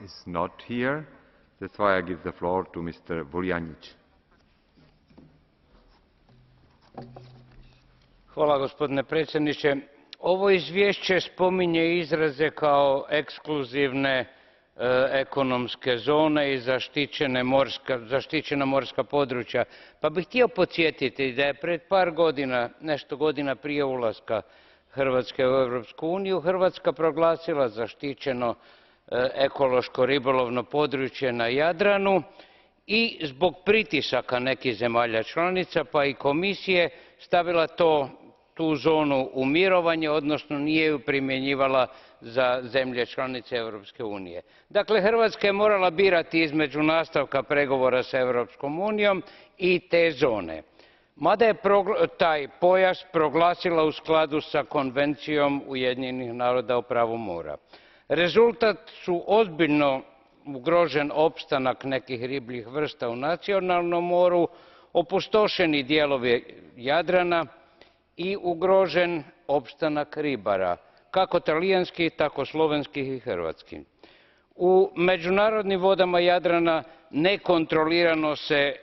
is not here. That's why I give the floor to Mr. Vuljanić. Hvala, gospodine predsjedniče. Ovo izvješće spominje izraze kao ekskluzivne ekonomske zone i zaštićena morska područja. Pa bih htio podsjetiti da je pred par godina, nešto godina prije ulaska Hrvatske u Europsku uniju, Hrvatska proglasila zaštićeno ekološko ribolovno područje na Jadranu i zbog pritisaka nekih zemalja članica pa i Komisije stavila tu zonu u mirovanje, odnosno nije ju primjenjivala za zemlje članice Europske unije. Dakle, Hrvatska je morala birati između nastavka pregovora s Europskom unijom i te zone. Mada je taj pojas proglasila u skladu s Konvencijom Ujedinjenih naroda o pravu mora. Rezultat su ozbiljno ugrožen opstanak nekih ribljih vrsta u nacionalnom moru, opustošeni dijelovi Jadrana i ugrožen opstanak ribara, kako talijanskih, tako slovenskih i hrvatskih. U međunarodnim vodama Jadrana nekontrolirano se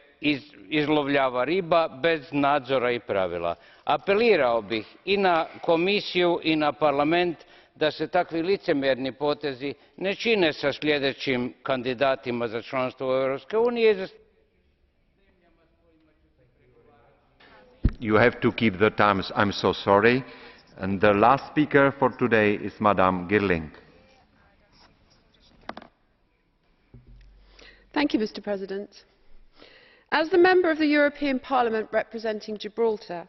izlovljava riba bez nadzora i pravila. Apelirao bih i na Komisiju i na Parlament da se takvi licemjerni potezi ne čine sa sljedećim kandidatima za članstvo u Europskoj uniji. You have to keep the times. I'm so sorry. And the last speaker for today is Madame Girling. Thank you, Mr. President. As the member of the European Parliament representing Gibraltar,